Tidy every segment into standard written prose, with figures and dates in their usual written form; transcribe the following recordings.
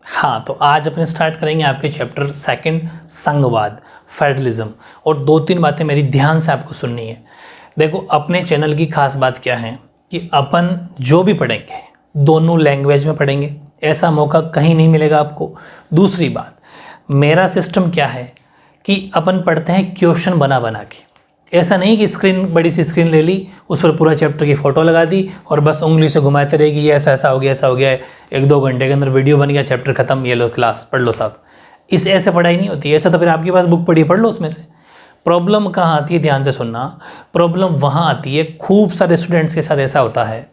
हाँ, तो आज अपने स्टार्ट करेंगे आपके चैप्टर सेकंड संघवाद, फेडरलिज्म। और 2-3 बातें मेरी ध्यान से आपको सुननी है। देखो, अपने चैनल की खास बात क्या है कि अपन जो भी पढ़ेंगे दोनों लैंग्वेज में पढ़ेंगे, ऐसा मौका कहीं नहीं मिलेगा आपको। दूसरी बात, मेरा सिस्टम क्या है कि अपन पढ़ते हैं क्वेश्चन बना बना के। ऐसा नहीं कि स्क्रीन, बड़ी सी स्क्रीन ले ली, उस पर पूरा चैप्टर की फ़ोटो लगा दी और बस उंगली से घुमाते रहेगी, ये ऐसा ऐसा हो गया, ऐसा हो गया, 1-2 घंटे के अंदर वीडियो बन गया, चैप्टर खत्म, ये लो क्लास पढ़ लो साहब। इस ऐसे पढ़ाई नहीं होती। ऐसा तो फिर आपके पास बुक पढ़ी, पढ़ लो उसमें से। प्रॉब्लम कहाँ आती है, ध्यान से सुनना। प्रॉब्लम वहाँ आती है, खूब सारे स्टूडेंट्स के साथ ऐसा होता है,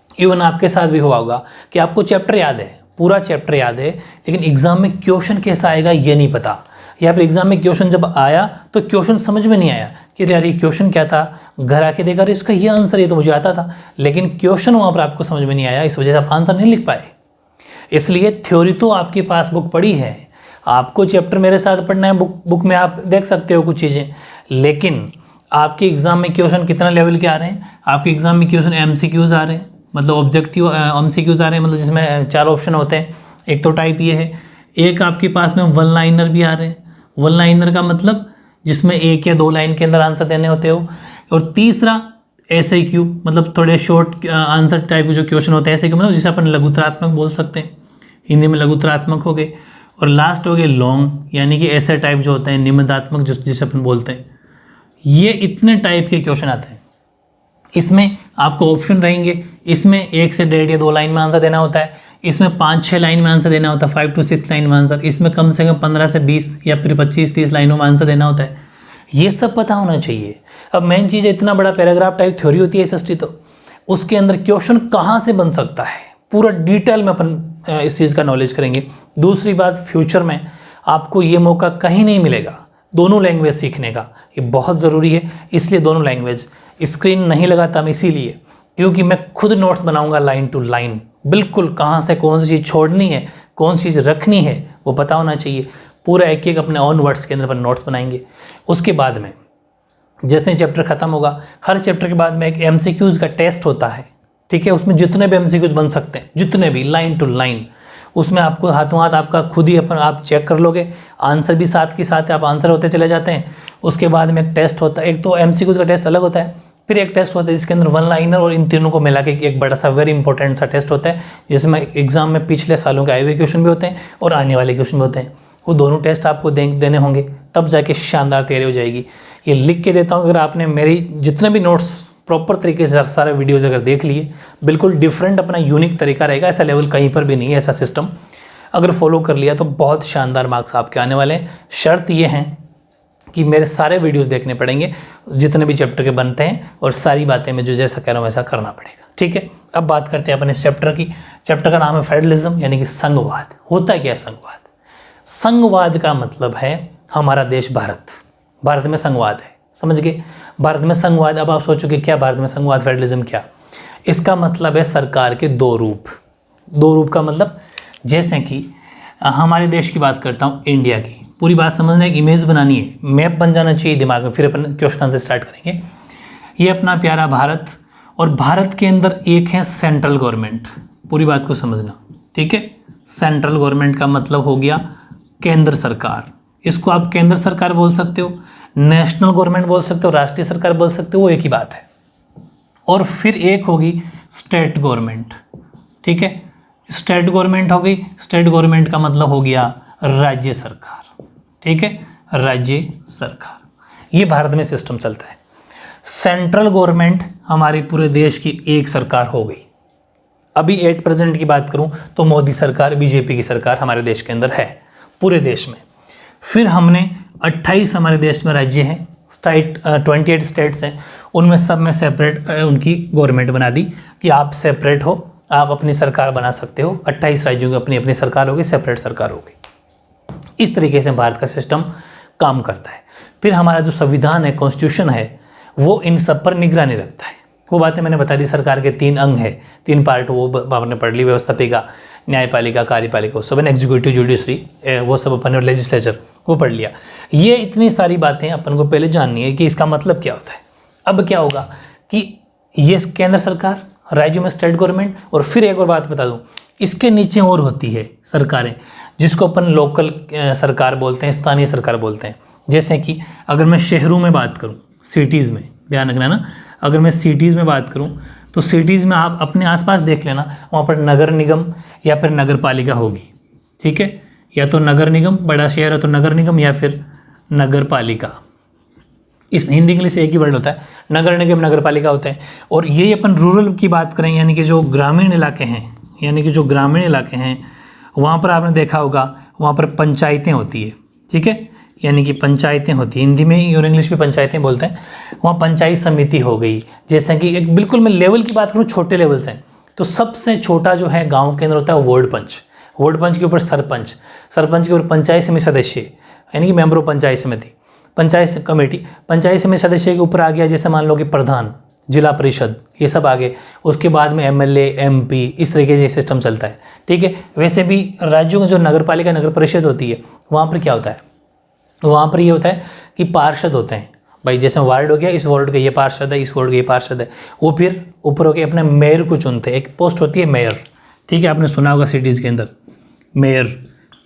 इवन आपके साथ भी हुआ होगा कि आपको चैप्टर याद है, पूरा चैप्टर याद है, लेकिन एग्जाम में क्वेश्चन कैसा आएगा ये नहीं पता, या फिर एग्जाम में क्वेश्चन जब आया तो क्वेश्चन समझ में नहीं आया कि यार ये क्वेश्चन क्या था। घर आके देखा, अरे इसका ये आंसर, ये तो मुझे आता था, लेकिन क्वेश्चन वहाँ पर आपको समझ में नहीं आया, इस वजह से आप आंसर नहीं लिख पाए। इसलिए थ्योरी तो आपके पास बुक पड़ी है, आपको चैप्टर मेरे साथ पढ़ना है, बुक में आप देख सकते हो कुछ चीज़ें, लेकिन आपके एग्जाम में क्वेश्चन कितना लेवल के आ रहे हैं। आपके एग्जाम में क्वेश्चन MCQs आ रहे हैं, मतलब ऑब्जेक्टिव MCQs आ रहे हैं, मतलब जिसमें 4 ऑप्शन होते हैं। एक तो टाइप ये है, एक आपके पास में 1 लाइनर भी आ रहे हैं। 1 लाइनर का मतलब जिसमें 1 या 2 लाइन के अंदर आंसर देने होते हो। और तीसरा SAQ, मतलब थोड़े शॉर्ट आंसर टाइप के जो क्वेश्चन होते हैं, SAQ मतलब जिसे अपन लघुतरात्मक बोल सकते हैं, हिंदी में लघुतरात्मक हो गए। और लास्ट हो गए लॉन्ग, यानी कि ऐसे टाइप जो होते हैं निम्नात्मक, जिसे अपन बोलते हैं। ये इतने टाइप के क्वेश्चन आते हैं। इसमें आपको ऑप्शन रहेंगे, इसमें 1 से 1.5 या 2 लाइन में आंसर देना होता है, इसमें 5-6 लाइन में आंसर देना होता है, 5 to 6 लाइन में आंसर, इसमें कम से कम 15 से 20 या फिर 25-30 लाइनों में आंसर देना होता है। ये सब पता होना चाहिए। अब मेन चीज़ है, इतना बड़ा पैराग्राफ टाइप थ्योरी होती है SST, तो उसके अंदर क्वेश्चन कहाँ से बन सकता है, पूरा डिटेल में अपन इस चीज़ का नॉलेज करेंगे। दूसरी बात, फ्यूचर में आपको ये मौका कहीं नहीं मिलेगा दोनों लैंग्वेज सीखने का, ये बहुत ज़रूरी है। इसलिए दोनों लैंग्वेज, स्क्रीन नहीं लगाता मैं इसीलिए, क्योंकि मैं खुद नोट्स बनाऊंगा लाइन टू लाइन, बिल्कुल कहाँ से कौन सी चीज़ छोड़नी है, कौन सी चीज़ रखनी है, वो पता होना चाहिए। पूरा एक एक अपने ऑन वर्ड्स के अंदर पर नोट्स बनाएंगे। उसके बाद में जैसे चैप्टर खत्म होगा, हर चैप्टर के बाद में एक MCQs का टेस्ट होता है, ठीक है। उसमें जितने भी MCQs बन सकते हैं, जितने भी, लाइन टू लाइन, उसमें आपको हाथों हाथ आपका खुद ही अपन आप चेक कर लोगे, आंसर भी साथ के साथ आप आंसर होते चले जाते हैं। उसके बाद में एक टेस्ट होता है, एक तो MCQs का टेस्ट अलग होता है, फिर एक टेस्ट होता है जिसके अंदर 1 लाइनर और इन तीनों को मिला के एक बड़ा सा वेरी इंपॉर्टेंट सा टेस्ट होता है, जिसमें एग्जाम में पिछले सालों के आए हुए क्वेश्चन भी होते हैं और आने वाले क्वेश्चन भी होते हैं। वो दोनों टेस्ट आपको देने होंगे, तब जाके शानदार तैयारी हो जाएगी। ये लिख के देता हूँ, अगर आपने मेरी जितने भी नोट्स प्रॉपर तरीके से सारे वीडियोज़ अगर देख लिए, बिल्कुल डिफरेंट अपना यूनिक तरीका रहेगा, ऐसा लेवल कहीं पर भी नहीं है, ऐसा सिस्टम अगर फॉलो कर लिया तो बहुत शानदार मार्क्स आपके आने वाले हैं। शर्त ये है कि मेरे सारे वीडियोस देखने पड़ेंगे जितने भी चैप्टर के बनते हैं, और सारी बातें मैं जो जैसा कह रहा हूँ वैसा करना पड़ेगा, ठीक है। अब बात करते हैं अपने चैप्टर की। चैप्टर का नाम है फेडरलिज्म, यानी कि संघवाद। होता क्या है संघवाद? संघवाद का मतलब है हमारा देश भारत, भारत में संघवाद है, समझ गए, भारत में संघवाद। अब आप सोचोगे क्या भारत में संघवाद, फेडरलिज्म क्या? इसका मतलब है सरकार के 2 रूप। 2 रूप का मतलब, जैसे कि हमारे देश की बात करता हूँ, इंडिया की, पूरी बात समझना, एक इमेज बनानी है, मैप बन जाना चाहिए दिमाग में, फिर अपन क्वेश्चन से स्टार्ट करेंगे। ये अपना प्यारा भारत, और भारत के अंदर एक है सेंट्रल गवर्नमेंट, पूरी बात को समझना, ठीक है। सेंट्रल गवर्नमेंट का मतलब हो गया केंद्र सरकार, इसको आप केंद्र सरकार बोल सकते हो, नेशनल गवर्नमेंट बोल सकते हो, राष्ट्रीय सरकार बोल सकते हो, वो एक ही बात है। और फिर एक होगी स्टेट गवर्नमेंट, ठीक है। स्टेट गवर्नमेंट हो गई, स्टेट गवर्नमेंट का मतलब हो गया राज्य सरकार, ठीक है, राज्य सरकार। ये भारत में सिस्टम चलता है। सेंट्रल गवर्नमेंट हमारे पूरे देश की एक सरकार हो गई। अभी 8% की बात करूं तो मोदी सरकार, बीजेपी की सरकार हमारे देश के अंदर है, पूरे देश में। फिर हमने 28 हमारे देश में राज्य हैं, 28 स्टेट्स हैं, उनमें सब में सेपरेट उनकी गवर्नमेंट बना दी कि आप सेपरेट हो, आप अपनी सरकार बना सकते हो। 28 राज्यों की अपनी अपनी सरकार होगी, सेपरेट सरकार होगी। इस तरीके से भारत का सिस्टम काम करता है। फिर हमारा जो संविधान है, कॉन्स्टिट्यूशन है, वो इन सब पर निगरानी रखता है। वो बातें मैंने बता दी। सरकार के 3 अंग है, 3 पार्ट, वो आपने पढ़ ली, व्यवस्थापिका, न्यायपालिका, कार्यपालिका, वो सब, एग्जीक्यूटिव, जुडिशरी, वो सब अपन, और लेजिस्लेचर वो पढ़ लिया। ये इतनी सारी बातें अपन को पहले जाननी है कि इसका मतलब क्या होता है। अब क्या होगा कि ये केंद्र सरकार, राज्यों में स्टेट गवर्नमेंट, और फिर एक और बात बता दूं, इसके नीचे और होती है सरकारें, जिसको अपन लोकल सरकार बोलते हैं, स्थानीय सरकार बोलते हैं। जैसे कि अगर मैं शहरों में बात करूं, सिटीज़ में, ध्यान रखना ना, अगर मैं सिटीज़ में बात करूं तो सिटीज़ में आप अपने आसपास देख लेना, वहाँ पर नगर निगम या फिर नगर पालिका होगी, ठीक है, या तो नगर निगम, बड़ा शहर है तो नगर निगम या फिर नगर पालिका। इस हिंदी इंग्लिश एक ही वर्ड होता है, नगर निगम नगर पालिका होते हैं। और ये अपन रूरल की बात करें, यानी कि जो ग्रामीण इलाके हैं, वहाँ पर आपने देखा होगा, वहाँ पर पंचायतें होती है, ठीक है, यानी कि पंचायतें होती हैं, हिंदी में और इंग्लिश में पंचायतें बोलते हैं। वहाँ पंचायत समिति हो गई। जैसे कि एक बिल्कुल मैं लेवल की बात करूँ, छोटे लेवल से, तो सबसे छोटा जो है गांव के अंदर होता है वार्ड पंच, वार्ड पंच के ऊपर सरपंच, सरपंच के ऊपर पंचायत समिति सदस्य, यानी कि मेंबर ऑफ पंचायत समिति, पंचायत कमेटी, पंचायत समिति सदस्य के ऊपर आ गया जैसे मान लो कि प्रधान, जिला परिषद, ये सब आगे। उसके बाद में एमएलए, एमपी, इस तरीके से सिस्टम चलता है, ठीक है। वैसे भी राज्यों में जो नगर पालिका नगर परिषद होती है, वहाँ पर क्या होता है, वहाँ पर ये होता है कि पार्षद होते हैं भाई, जैसे वार्ड हो गया, इस वार्ड का ये पार्षद है, इस वार्ड का ये पार्षद है, वो फिर ऊपर होकर अपने मेयर को चुनते हैं। एक पोस्ट होती है मेयर, ठीक है, आपने सुना होगा सिटीज़ के अंदर मेयर,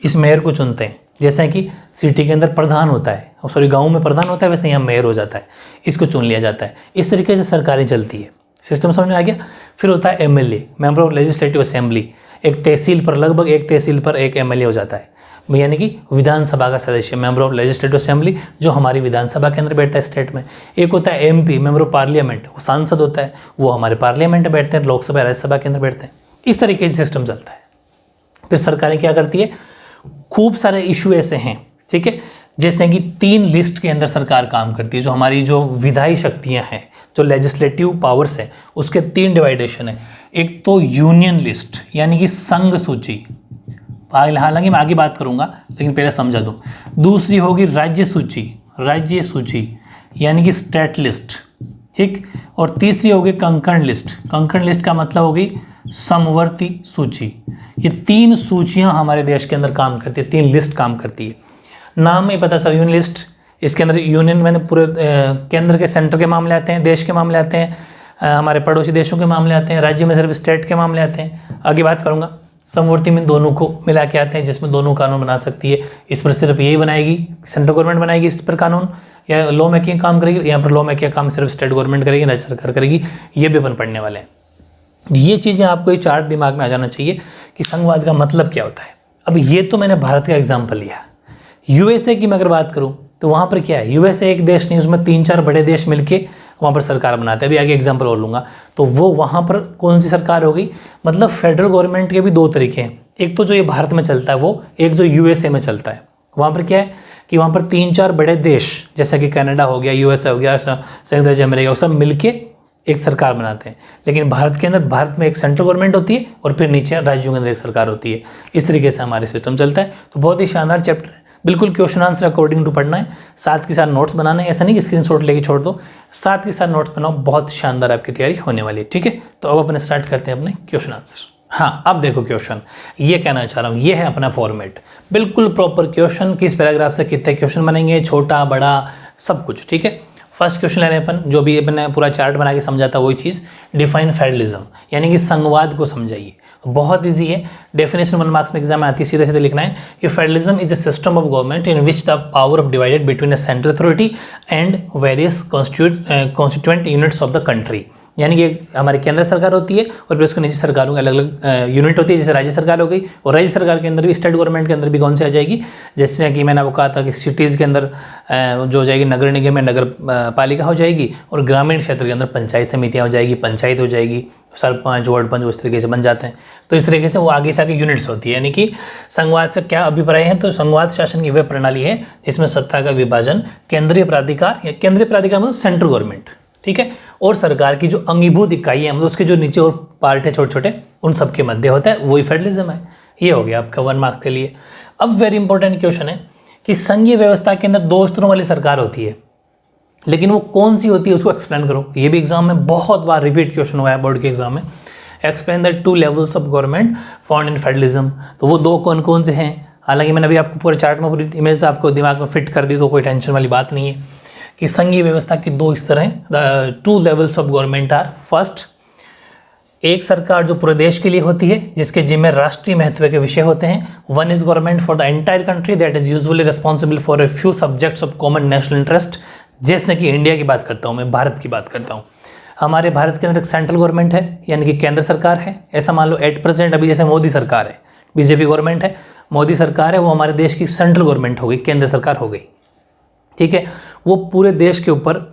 इस मेयर को चुनते हैं। जैसे कि सिटी के अंदर प्रधान होता है, सॉरी गाँव में प्रधान होता है, वैसे यहाँ मेयर हो जाता है, इसको चुन लिया जाता है। इस तरीके से सरकारें चलती है। सिस्टम समझ में आ गया। फिर होता है MLA, member of legislative assembly, एक तहसील पर, लगभग एक तहसील पर एक एमएलए हो जाता है, यानी कि विधानसभा का सदस्य, मेंबर ऑफ लेजिस्लेटिव असेंबली, जो हमारी विधानसभा के अंदर बैठता है स्टेट में। एक होता है एमपी, मेंबर ऑफ पार्लियामेंट, वो सांसद होता है, वो हमारे पार्लियामेंट में बैठते हैं, लोकसभा राज्यसभा के अंदर बैठते हैं। इस तरीके से सिस्टम चलता है। फिर सरकारें क्या करती है, खूब सारे इशू ऐसे हैं, ठीक है, जैसे कि 3 लिस्ट के अंदर सरकार काम करती है। जो हमारी जो विधायी शक्तियां हैं, जो लेजिस्लेटिव पावर्स है, उसके 3 डिवाइडेशन है। एक तो यूनियन लिस्ट, यानी कि संघ सूची, हालांकि मैं आगे बात करूंगा लेकिन पहले समझा दूं। दूसरी होगी राज्य सूची, यानी कि स्टेट लिस्ट, ठीक। और तीसरी होगी कंकर्ण लिस्ट का मतलब होगी समवर्ती सूची। ये 3 सूचियां हमारे देश के अंदर काम करती है, 3 लिस्ट काम करती है। नाम में पता चल, यूनियन लिस्ट, इसके अंदर यूनियन मैंने पूरे केंद्र के, सेंटर के मामले आते हैं, देश के मामले आते हैं, हमारे पड़ोसी देशों के मामले आते हैं, राज्य में सिर्फ स्टेट के मामले आते हैं। आगे बात करूंगा। समवर्ती में दोनों को मिला के आते हैं, जिसमें दोनों कानून बना सकती है। इस पर सिर्फ यही बनाएगी, सेंट्रल गवर्नमेंट बनाएगी इस पर कानून, या लॉ मेकिंग काम करेगी। यहाँ पर लॉ मेकिंग काम सिर्फ स्टेट गवर्नमेंट करेगी, राज्य सरकार करेगी। ये भी अपन पढ़ने वाले हैं। ये चीज़ें आपको ये चार्ट दिमाग में आ जाना चाहिए कि संघवाद का मतलब क्या होता है। अब ये तो मैंने भारत का एग्जाम्पल लिया। यूएसए की मैं अगर बात करूं तो वहाँ पर क्या है, यूएसए एक देश नहीं, उसमें 3-4 बड़े देश मिलके वहाँ पर सरकार बनाते हैं। अभी आगे एग्जाम्पल और लूँगा। तो वो वहाँ पर कौन सी सरकार होगी, मतलब फेडरल गवर्नमेंट के भी 2 तरीके हैं। एक तो जो ये भारत में चलता है वो, एक जो यूएसए में चलता है। वहाँ पर क्या है कि वहाँ पर 3-4 बड़े देश, जैसा कि कनाडा हो गया, यूएसए हो गया, संयुक्त राज्य अमेरिका, सब मिलके एक सरकार बनाते हैं। लेकिन भारत के अंदर, भारत में एक सेंट्रल गवर्नमेंट होती है और फिर नीचे राज्यों के अंदर एक सरकार होती है। इस तरीके से हमारे सिस्टम चलता है। तो बहुत ही शानदार चैप्टर है, बिल्कुल क्वेश्चन आंसर अकॉर्डिंग टू पढ़ना है, साथ के साथ नोट्स बनाना है। ऐसा नहीं कि स्क्रीनशॉट लेके छोड़ दो, साथ के साथ नोट्स बनाओ, बहुत शानदार आपकी तैयारी होने वाली है, ठीक है। तो अब अपन स्टार्ट करते हैं अपने क्वेश्चन आंसर। हाँ, अब देखो क्वेश्चन, ये कहना चाह रहा हूँ, ये है अपना फॉर्मेट, बिल्कुल प्रॉपर क्वेश्चन, किस पैराग्राफ से कितने क्वेश्चन बनेंगे, छोटा बड़ा सब कुछ, ठीक है। फर्स्ट क्वेश्चन ले रहे हैं अपन, जो भी अपने पूरा चार्ट बना के समझा था वही चीज़, डिफाइन फेडरलिज्म, यानी कि संघवाद को समझाइए। बहुत इजी है, डेफिनेशन 1 मार्क्स में एग्जाम में आती है, सीधे सीधे लिखना है कि federalism is a system of government in which the power of divided between a central authority and various constituent units of the country. यानी कि हमारी केंद्र सरकार होती है और फिर उसके नीचे सरकारों की अलग अलग यूनिट होती है, जैसे राज्य सरकार हो गई, और राज्य सरकार के अंदर भी, स्टेट गवर्नमेंट के अंदर भी कौन सी आ जाएगी, जैसे कि मैंने आपको कहा था कि सिटीज़ के अंदर जो हो जाएगी नगर निगम में नगर पालिका हो जाएगी, और ग्रामीण क्षेत्र के अंदर पंचायत समितियाँ हो जाएगी, पंचायत हो जाएगी, सरपंच, वार्ड पंच, उस तरीके से बन जाते हैं। तो इस तरीके से वो आगे से आगे यूनिट्स होती है। यानी कि संघवाद से क्या अभिप्राय है, तो संघवाद शासन की वह प्रणाली है जिसमें सत्ता का विभाजन केंद्रीय प्राधिकार, या केंद्रीय प्राधिकार मतलब सेंट्रल गवर्नमेंट, ठीक है, और सरकार की जो अंगीभूत इकाई है, मतलब उसके जो नीचे और पार्ट है छोटे छोटे, उन सब के मध्य होता है, वही फेडरलिज्म है। ये हो गया आपका 1 मार्क के लिए। अब वेरी इंपॉर्टेंट क्वेश्चन है कि संघीय व्यवस्था के अंदर 2 स्तरों वाली सरकार होती है, लेकिन वो कौन सी होती है उसको एक्सप्लेन करो। ये भी एग्जाम में बहुत बार रिपीट क्वेश्चन हुआ है बोर्ड के एग्जाम में। Explain the 2 levels of government found in federalism. तो वो 2 कौन कौन से हैं, हालांकि मैंने अभी आपको पूरे चार्ट में पूरी इमेज आपको दिमाग में फिट कर दी, तो कोई टेंशन वाली बात नहीं है कि संघीय व्यवस्था के 2 स्तर हैं। The 2 levels of government are, first एक सरकार जो पूरे देश के लिए होती है, जिसके जिम्मे राष्ट्रीय महत्व के विषय होते हैं। One is government for the entire country that is usually responsible for a few subjects of common national interest. जैसे कि इंडिया की बात करता हूँ मैं, भारत की बात करता हूँ। हमारे भारत के अंदर एक सेंट्रल गवर्नमेंट है, यानी कि केंद्र सरकार है। ऐसा मान लो एट प्रेजेंट अभी जैसे मोदी सरकार है, बीजेपी गवर्नमेंट है, मोदी सरकार है, वो हमारे देश की सेंट्रल गवर्नमेंट हो गई, केंद्र सरकार हो गई। ठीक है, वो पूरे देश के ऊपर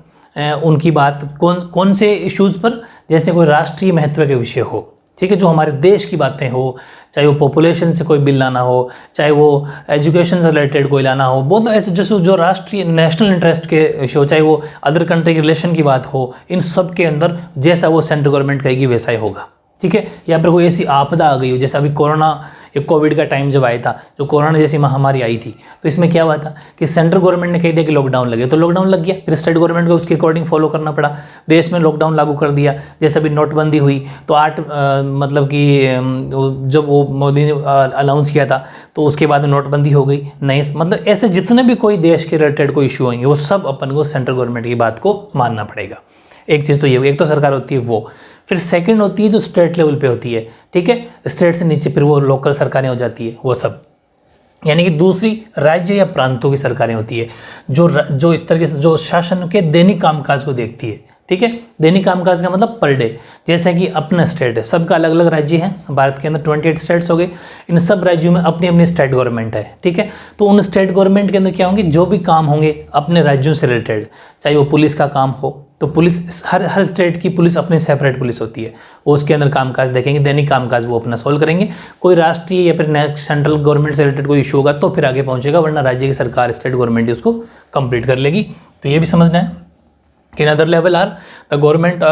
उनकी बात कौन से इश्यूज़ पर, जैसे कोई राष्ट्रीय महत्व के विषय हो, ठीक है, जो हमारे देश की बातें हो, चाहे वो पॉपुलेशन से कोई बिल लाना हो, चाहे वो एजुकेशन से रिलेटेड कोई लाना हो, बहुत ऐसे जो राष्ट्रीय नेशनल इंटरेस्ट के इशू हो, चाहे वो अदर कंट्री के रिलेशन की बात हो, इन सब के अंदर जैसा वो सेंट्रल गवर्नमेंट कहेगी वैसा ही होगा। ठीक है, या फिर कोई ऐसी आपदा आ गई हो, जैसे अभी कोरोना, ये कोविड का टाइम जब आया था, जो कोरोना जैसी महामारी आई थी, तो इसमें क्या हुआ था कि सेंट्रल गवर्नमेंट ने कह दिया कि लॉकडाउन लगे, तो लॉकडाउन लग गया, फिर स्टेट गवर्नमेंट को उसके अकॉर्डिंग फॉलो करना पड़ा, देश में लॉकडाउन लागू कर दिया। जैसे अभी नोटबंदी हुई तो मतलब कि जब वो मोदी ने अनाउंस किया था तो उसके बाद नोटबंदी हो गई। नहीं, मतलब ऐसे जितने भी कोई देश के रिलेटेड कोई इशू होंगे वो सब अपन को सेंट्रल गवर्नमेंट की बात को मानना पड़ेगा। एक चीज़ तो ये हुई, एक तो सरकार होती है वो, फिर सेकंड होती है जो स्टेट लेवल पे होती है। ठीक है, स्टेट से नीचे फिर वो लोकल सरकारें हो जाती है, वो सब, यानी कि दूसरी राज्य या प्रांतों की सरकारें होती है, जो इस तरीके से जो शासन के दैनिक कामकाज को देखती है। ठीक है, दैनिक कामकाज का मतलब पर डे। जैसे कि अपना स्टेट है, सबका अलग अलग राज्य है, भारत के अंदर 28 स्टेट्स हो गए, इन सब राज्यों में अपनी अपनी स्टेट गवर्नमेंट है। ठीक है, तो उन स्टेट गवर्नमेंट के अंदर क्या होंगे, जो भी काम होंगे अपने राज्यों से रिलेटेड, चाहे वो पुलिस का काम हो तो पुलिस, हर स्टेट की पुलिस अपनी सेपरेट पुलिस होती है, वो उसके अंदर कामकाज देखेंगे, दैनिक कामकाज वो अपना सोल्व करेंगे। कोई राष्ट्रीय या फिर सेंट्रल गवर्नमेंट से रिलेटेड कोई इशू होगा तो फिर आगे पहुंचेगा, वरना राज्य की सरकार, स्टेट गवर्नमेंट ही उसको कंप्लीट कर लेगी। तो ये भी समझना है कि other level are the government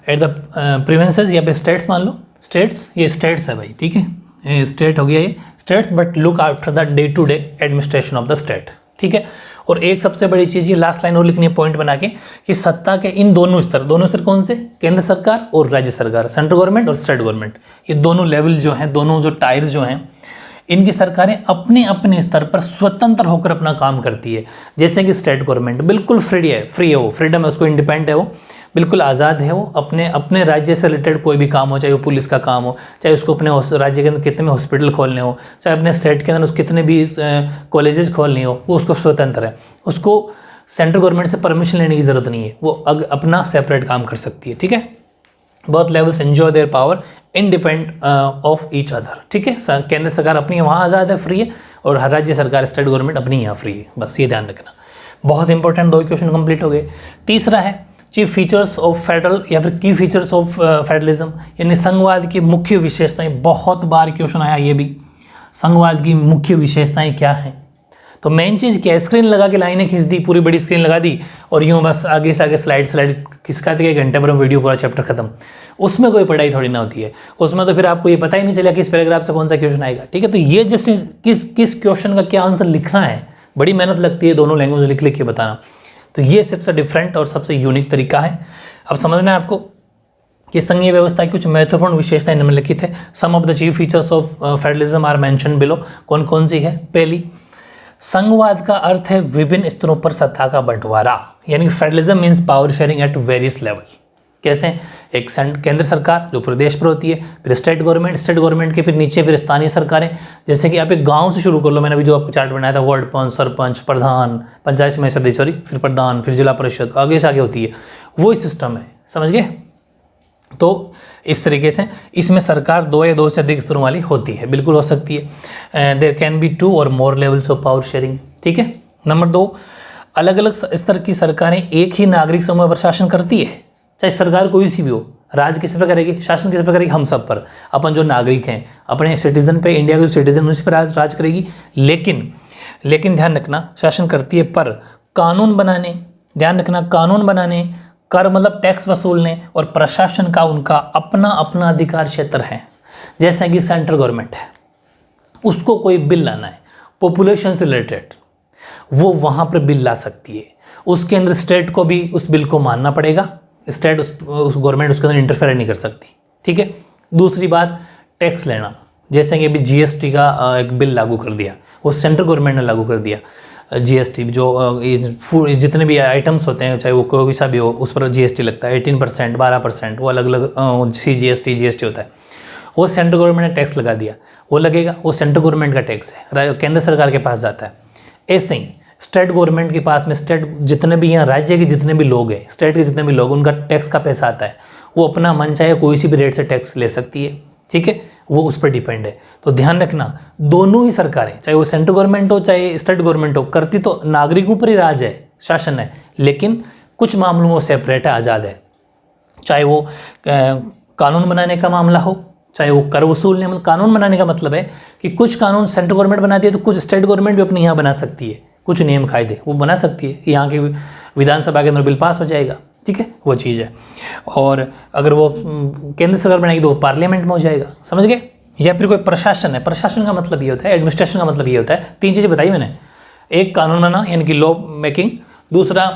at the provinces, या फिर स्टेट्स मान लो, स्टेट्स, ये स्टेट्स है भाई। ठीक है, स्टेट हो गया ये states, but look after the day to day administration of the state. ठीक है, और एक सबसे बड़ी चीज़, ये लास्ट लाइन और लिखनी है पॉइंट बना के, कि सत्ता के इन दोनों स्तर कौन से, केंद्र सरकार और राज्य सरकार, सेंट्रल गवर्नमेंट और स्टेट गवर्नमेंट, ये दोनों लेवल जो हैं, दोनों जो टायर जो हैं, इनकी सरकारें अपने अपने स्तर पर स्वतंत्र होकर अपना काम करती है। जैसे कि स्टेट गवर्नमेंट बिल्कुल फ्री है वो, फ्रीडम है उसको, इंडिपेंडेंट है वो, बिल्कुल आज़ाद है वो, अपने राज्य से रिलेटेड कोई भी काम हो, चाहे वो पुलिस का काम हो, चाहे उसको अपने राज्य के अंदर कितने हॉस्पिटल खोलने हो, चाहे अपने स्टेट के अंदर उसको कितने भी कॉलेजेस खोलने हो, वो उसको स्वतंत्र है, उसको सेंट्रल गवर्नमेंट से परमिशन लेने की ज़रूरत नहीं है, वो अपना सेपरेट काम कर सकती है। ठीक है, both levels enjoy their power independent of each other. ठीक है, केंद्र सरकार अपनी वहाँ आज़ाद है, फ्री है, और हर राज्य सरकार, स्टेट गवर्नमेंट अपनी यहाँ फ्री है। बस ये ध्यान रखना, बहुत इंपॉर्टेंट, 2 क्वेश्चन कंप्लीट हो गए। तीसरा है चीफ फीचर्स ऑफ फेडरल, या फिर की फीचर्स ऑफ फेडरलिज्म, यानी संघवाद की मुख्य विशेषताएं। बहुत बार क्वेश्चन आया ये भी, संघवाद की मुख्य विशेषताएं क्या हैं। तो मेन चीज़ क्या है, स्क्रीन लगा के लाइनें खींच दी, पूरी बड़ी स्क्रीन लगा दी, और यूँ बस आगे से आगे स्लाइड खिसका दी, 1 घंटे पर वीडियो पूरा चैप्टर खत्म। उसमें कोई पढ़ाई थोड़ी ना होती है, उसमें तो फिर आपको ये पता ही नहीं चला किस पैराग्राफ से कौन सा क्वेश्चन आएगा। ठीक है, तो ये जैसे किस क्वेश्चन का क्या आंसर लिखना है, बड़ी मेहनत लगती है दोनों लैंग्वेज में लिख के बताना। तो ये सबसे डिफरेंट और सबसे यूनिक तरीका है। अब समझना है आपको कि संघीय व्यवस्था की कुछ महत्वपूर्ण विशेषताएं निम्नलिखित है। Some of the chief features of federalism are mention below. कौन कौन सी है? पहली, संघवाद का अर्थ है विभिन्न स्तरों पर सत्ता का बंटवारा, यानी federalism means power sharing at various level. कैसे? एक केंद्र सरकार जो प्रदेश पर होती है, फिर स्टेट गवर्नमेंट के फिर नीचे फिर स्थानीय सरकारें। जैसे कि आप एक गांव से शुरू कर लो, मैंने अभी जो आपको चार्ट बनाया था, वार्ड पंच, सरपंच, प्रधान, पंचायत समिति, सॉरी, फिर प्रधान, फिर जिला परिषद, आगे से आगे होती है, वो सिस्टम है, समझ गए? तो इस तरीके से इसमें सरकार 2 या 2 से अधिक स्तरों वाली होती है, बिल्कुल हो सकती है। देयर कैन बी 2 और मोर लेवल्स ऑफ पावर शेयरिंग। ठीक है। नंबर 2, अलग अलग स्तर की सरकारें एक ही नागरिक समूह पर शासन करती है, चाहे सरकार कोई सी भी हो। राज किस पर करेगी, शासन किस पर करेगी? हम सब पर, अपन जो नागरिक हैं, अपने सिटीजन पे, इंडिया के जो सिटीजन उस पर राज करेगी। लेकिन ध्यान रखना, शासन करती है, पर कानून बनाने, ध्यान रखना, कानून बनाने, कर मतलब टैक्स वसूलने, और प्रशासन का उनका अपना अपना अधिकार क्षेत्र है। जैसे कि सेंट्रल गवर्नमेंट है, उसको कोई बिल लाना है पॉपुलेशन से रिलेटेड, वो वहाँ पर बिल ला सकती है। उसके अंदर स्टेट को भी उस बिल को मानना पड़ेगा, स्टेट उस गवर्नमेंट उसके अंदर इंटरफेयर नहीं कर सकती। ठीक है। दूसरी बात, टैक्स लेना, जैसे कि अभी जीएसटी का एक बिल लागू कर दिया, वो सेंट्रल गवर्नमेंट ने लागू कर दिया। जीएसटी जो फूड जितने भी आइटम्स होते हैं, चाहे वो कोई सा भी हो, उस पर जीएसटी लगता है 18%, 12%, वो अलग अलग जीएसटी होता है। वो सेंट्रल गवर्नमेंट ने टैक्स लगा दिया, वो लगेगा, वो सेंट्रल गवर्नमेंट का टैक्स है, केंद्र सरकार के पास जाता है। ऐसे ही स्टेट गवर्नमेंट के पास में, स्टेट जितने भी यहाँ राज्य के जितने भी लोग हैं, स्टेट के जितने भी लोग, उनका टैक्स का पैसा आता है, वो अपना मन चाहे कोई सी भी रेट से टैक्स ले सकती है, ठीक है, वो उस पर डिपेंड है। तो ध्यान रखना, दोनों ही सरकारें, चाहे वो सेंट्रल गवर्नमेंट हो चाहे स्टेट गवर्नमेंट हो, करती तो नागरिकों पर ही राज है, शासन है, लेकिन कुछ मामलों में वो सेपरेट है, आज़ाद है। चाहे वो कानून बनाने का मामला हो, चाहे वो कर वसूलने, मतलब कानून बनाने का मतलब है कि कुछ कानून सेंट्रल गवर्नमेंट बनाती है तो कुछ स्टेट गवर्नमेंट भी अपने यहाँ बना सकती है, कुछ नियम कायदे वो बना सकती है, यहाँ की विधानसभा के अंदर बिल पास हो जाएगा, ठीक है, वो चीज़ है। और अगर वो केंद्र सरकार बनाएगी तो वो पार्लियामेंट में हो जाएगा, समझ गए। या फिर कोई प्रशासन है, प्रशासन का मतलब ये होता है, एडमिनिस्ट्रेशन का मतलब ये होता है, 3 चीज़ें बताई मैंने, एक कानून बनाना यानी कि लॉ मेकिंग, दूसरा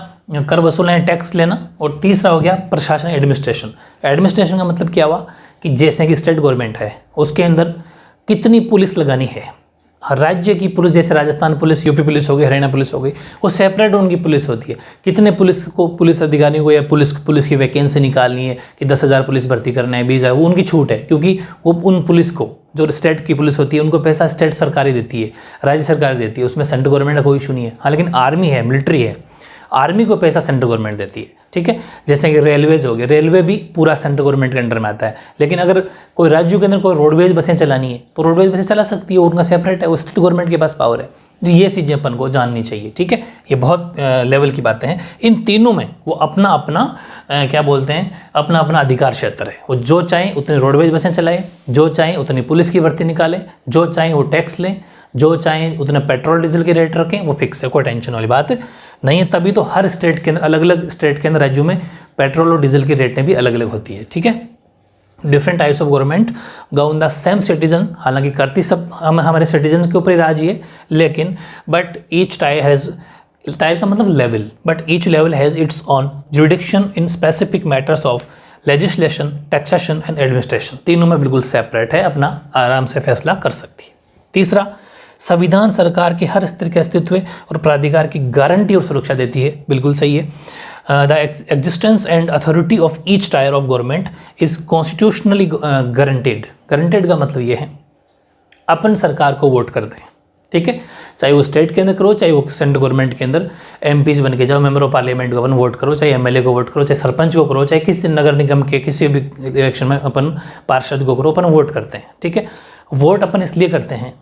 कर वसूलना टैक्स लेना, और तीसरा हो गया प्रशासन एडमिनिस्ट्रेशन। एडमिनिस्ट्रेशन का मतलब क्या हुआ कि जैसे कि स्टेट गवर्नमेंट है, उसके अंदर कितनी पुलिस लगानी है, हर राज्य की पुलिस, जैसे राजस्थान पुलिस, यूपी पुलिस हो गई, हरियाणा पुलिस हो गई, वो सेपरेट उनकी पुलिस होती है। कितने पुलिस अधिकारियों को या पुलिस की वैकेंसी निकालनी है कि 10,000 पुलिस भर्ती करना है, 20,000, वो उनकी छूट है, क्योंकि वो उन पुलिस को, जो स्टेट की पुलिस होती है, उनको पैसा स्टेट सरकार ही देती है, राज्य सरकार देती है, उसमें सेंट्रल गवर्नमेंट का कोई इशू नहीं है। हाँ, लेकिन आर्मी है, मिलिट्री है, आर्मी को पैसा सेंट्रल गवर्नमेंट देती है, ठीक है। जैसे कि रेलवेज हो गए, रेलवे भी पूरा सेंट्रल गवर्नमेंट के अंडर में आता है, लेकिन अगर कोई राज्यों के अंदर कोई रोडवेज बसें चलानी है तो रोडवेज बसें चला सकती है, उनका सेपरेट है, वो स्टेट गवर्नमेंट के पास पावर है। तो ये चीज़ें अपन को जाननी चाहिए, ठीक है, ये बहुत लेवल की बातें हैं। इन तीनों में वो अपना अपना क्या बोलते हैं, अपना अपना अधिकार क्षेत्र है, वो जो चाहें उतनी रोडवेज बसें चलाएं, जो चाहें उतनी पुलिस की भर्ती निकालें, जो चाहें वो टैक्स लें, जो चाहें उतना पेट्रोल डीजल के रेट रखें, वो फिक्स है, कोई टेंशन वाली बात नहीं है। तभी तो हर स्टेट के अंदर, अलग अलग स्टेट के अंदर, राज्यों में पेट्रोल और डीजल की रेटें भी अलग अलग होती है, ठीक है। Different types of government govern the same citizen, हालांकि करती सब हमारे सिटीजन के ऊपर ही राज है, लेकिन but each tyre has, tyre का मतलब level, but each level has its on jurisdiction in specific matters of legislation, taxation and administration. तीनों में बिल्कुल सेपरेट है, अपना आराम से फैसला कर सकती है। तीसरा, संविधान सरकार के हर स्तर के अस्तित्व और प्राधिकार की गारंटी और सुरक्षा देती है, बिल्कुल सही है। The existence and authority of each tyre of government is constitutionally guaranteed. Guaranteed का मतलब ये है, अपन सरकार को वोट करते हैं, ठीक है, चाहे वो स्टेट के अंदर करो, चाहे वो सेंट्रल गवर्नमेंट के अंदर एमपीज बन के जाओ, मेंबर ऑफ पार्लियामेंट को अपन वोट करो, चाहे एमएलए को वोट करो, चाहे सरपंच को करो, चाहे किसी नगर निगम के किसी भी इलेक्शन में अपन पार्षद को करो, अपन वोट करते हैं, ठीक है। वोट अपन इसलिए करते हैं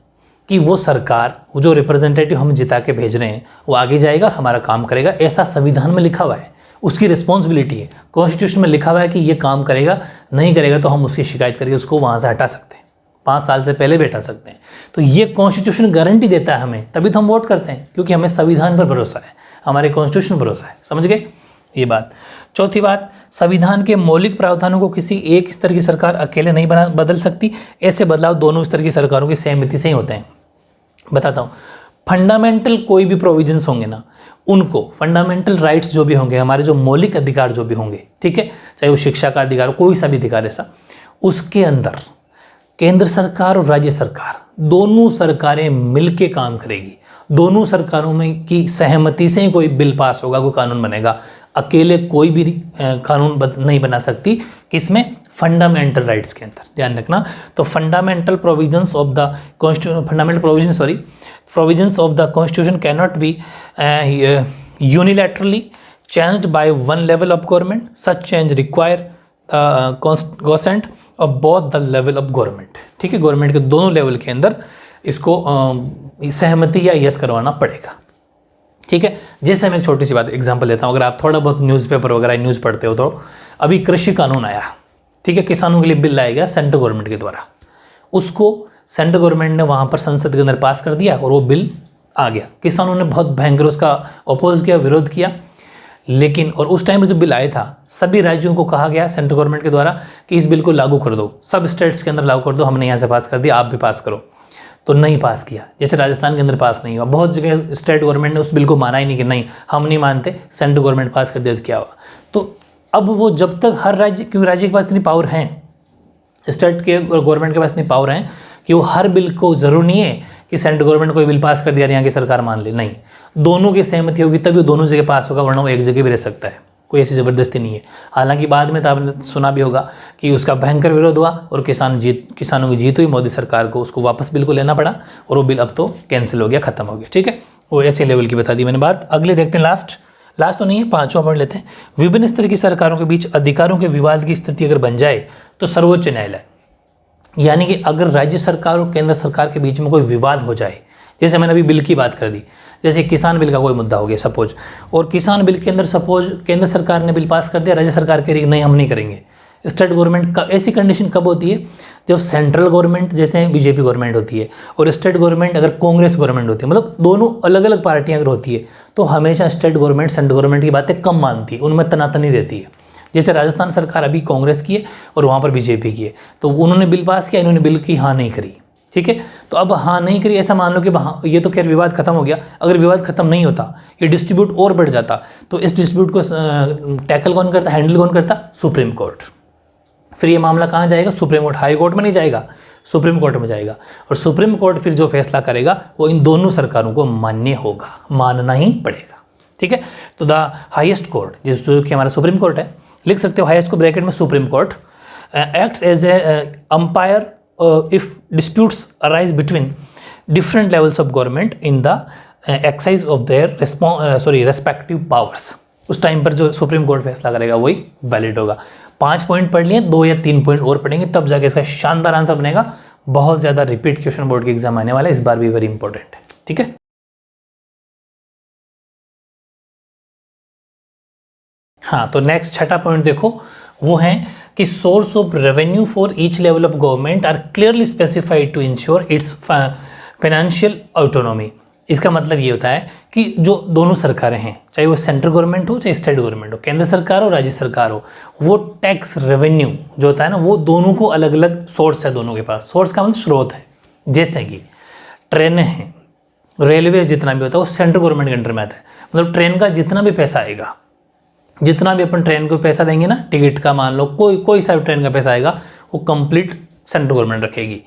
कि वो सरकार, वो जो रिप्रेजेंटेटिव हम जिता के भेज रहे हैं, वो आगे जाएगा और हमारा काम करेगा, ऐसा संविधान में लिखा हुआ है, उसकी रिस्पॉन्सिबिलिटी है। कॉन्स्टिट्यूशन में लिखा हुआ है कि ये काम करेगा, नहीं करेगा तो हम उसकी शिकायत करके उसको वहाँ से हटा सकते हैं, 5 साल से पहले भी हटा सकते हैं। तो ये कॉन्स्टिट्यूशन गारंटी देता है हमें, तभी तो हम वोट करते हैं, क्योंकि हमें संविधान पर भरोसा है, हमारे कॉन्स्टिट्यूशन पर भरोसा है, समझ गए ये बात। चौथी बात, संविधान के मौलिक प्रावधानों को किसी एक स्तर की सरकार अकेले नहीं बदल सकती, ऐसे बदलाव दोनों स्तर की सरकारों की सहमति से ही होते हैं। बताता हूँ, फंडामेंटल कोई भी प्रोविजंस होंगे ना, उनको फंडामेंटल राइट्स जो भी होंगे, हमारे जो मौलिक अधिकार जो भी होंगे, ठीक है, चाहे वो शिक्षा का अधिकार, कोई सा भी अधिकार ऐसा, उसके अंदर केंद्र सरकार और राज्य सरकार दोनों सरकारें मिलके काम करेगी, दोनों सरकारों में की सहमति से ही कोई बिल पास होगा, कोई कानून बनेगा। अकेले कोई भी कानून नहीं बना सकती, किसमें, फंडामेंटल राइट्स के अंदर, ध्यान रखना। तो fundamental provisions of the provisions of the constitution can not be unilaterally changed by one level of government, such change require the consent of both the level of government, ठीक है, government के दोनों level के अंदर इसको सहमति या yes करवाना पड़ेगा, ठीक है। जैसे मैं एक छोटी सी बात एग्जांपल देता हूँ, अगर आप थोड़ा बहुत न्यूज़पेपर वगैरह न्यूज़ पढ़ते हो तो अभी कृषि कानून आया, ठीक है, किसानों के लिए बिल लाया गया सेंट्रल गवर्नमेंट के द्वारा, उसको सेंट्रल गवर्नमेंट ने वहाँ पर संसद के अंदर पास कर दिया और वो बिल आ गया। किसानों ने बहुत भयंकर उसका अपोज किया, विरोध किया, लेकिन और उस टाइम में जब बिल आया था, सभी राज्यों को कहा गया सेंट्रल गवर्नमेंट के द्वारा कि इस बिल को लागू कर दो, सब स्टेट्स के अंदर लागू कर दो, हमने यहाँ से पास कर दिया, आप भी पास करो। तो नहीं पास किया, जैसे राजस्थान के अंदर पास नहीं हुआ, बहुत जगह स्टेट गवर्नमेंट ने उस बिल को माना ही नहीं कि नहीं हम नहीं मानते, सेंट्रल गवर्नमेंट पास कर दिया तो क्या हुआ। तो अब वो जब तक हर राज्य, क्योंकि राज्य के पास इतनी पावर है, स्टेट के गवर्नमेंट के पास इतनी पावर है कि वो हर बिल को, ज़रूर नहीं है कि सेंट्रल गवर्नमेंट कोई बिल पास कर दिया और यहाँ की सरकार मान ले, नहीं, दोनों की सहमति होगी तभी वो दोनों जगह पास होगा, वरना वो एक जगह भी रह सकता है, कोई ऐसी ज़बरदस्ती नहीं है। हालांकि बाद में तो आपने सुना भी होगा कि उसका भयंकर विरोध हुआ और किसानों की जीत हुई, मोदी सरकार को उसको वापस बिल को लेना पड़ा और वो बिल अब तो कैंसिल हो गया, खत्म हो गया, ठीक है। वो ऐसे लेवल की बता दी मैंने बात। अगले देखते हैं, लास्ट तो नहीं है, 5वां पॉइंट लेते हैं। विभिन्न स्तर की सरकारों के बीच अधिकारों के विवाद की स्थिति अगर बन जाए तो सर्वोच्च न्यायालय, यानी कि अगर राज्य सरकार और केंद्र सरकार के बीच में कोई विवाद हो जाए, जैसे मैंने अभी बिल की बात कर दी, जैसे किसान बिल का कोई मुद्दा हो गया सपोज, और किसान बिल के अंदर सपोज केंद्र सरकार ने बिल पास कर दिया, राज्य सरकार कह रही नहीं हम नहीं करेंगे, स्टेट गवर्नमेंट का, ऐसी कंडीशन कब होती है, जब सेंट्रल गवर्नमेंट जैसे बीजेपी गवर्नमेंट होती है और स्टेट गवर्नमेंट अगर कांग्रेस गवर्नमेंट होती है, मतलब दोनों अलग अलग पार्टियां अगर होती है, तो हमेशा स्टेट गवर्नमेंट सेंट्रल गवर्नमेंट की बातें कम मानती है, उनमें तनातनी रहती है। जैसे राजस्थान सरकार अभी कांग्रेस की है और वहाँ पर बीजेपी की है, तो उन्होंने बिल पास किया, इन्होंने बिल की हाँ नहीं करी, ठीक है। तो अब हाँ नहीं करी, ऐसा मान लो कि हाँ ये तो खैर विवाद खत्म हो गया, अगर विवाद खत्म नहीं होता, ये डिस्ट्रीब्यूट और बढ़ जाता, तो इस डिस्ट्रीब्यूट को टैकल कौन करता, हैंडल कौन करता, सुप्रीम कोर्ट। फिर ये मामला कहाँ जाएगा, सुप्रीम कोर्ट, हाई कोर्ट में नहीं जाएगा, सुप्रीम कोर्ट में जाएगा, और सुप्रीम कोर्ट फिर जो फैसला करेगा वो इन दोनों सरकारों को मान्य होगा, मानना ही पड़ेगा, ठीक है। तो द हाईएस्ट कोर्ट जो कि हमारा सुप्रीम कोर्ट है, लिख सकते हो हाईएस्ट को ब्रैकेट में, supreme court acts as a umpire if disputes arise between different levels of government in the exercise of their respective powers. उस टाइम पर जो सुप्रीम कोर्ट फैसला करेगा वही वैलिड होगा। 5 पॉइंट पढ़ लिए, 2 या 3 पॉइंट और पढ़ेंगे तब जाके इसका शानदार आंसर बनेगा। बहुत ज्यादा रिपीट क्वेश्चन बोर्ड के एग्जाम आने वाला है, इस बार भी वेरी इंपॉर्टेंट है, ठीक है। हाँ, तो नेक्स्ट छठा पॉइंट देखो, वो है कि source of revenue for each level of government are clearly specified to ensure its financial autonomy. इसका मतलब ये होता है कि जो दोनों सरकारें हैं, चाहे वो सेंट्रल गवर्नमेंट हो चाहे स्टेट गवर्नमेंट हो, केंद्र सरकार हो राज्य सरकार हो, वो टैक्स रेवेन्यू जो होता है ना, वो दोनों को अलग अलग सोर्स है, दोनों के पास। सोर्स का मतलब स्रोत है। जैसे कि ट्रेनें हैं, रेलवे जितना भी होता है वो सेंट्रल गवर्नमेंट के अंडर में आता है। मतलब ट्रेन का जितना भी पैसा आएगा, जितना भी अपन ट्रेन को पैसा देंगे ना, टिकट का मान लो, कोई सा भी ट्रेन का पैसा आएगा, वो कंप्लीट सेंट्रल गवर्नमेंट रखेगी।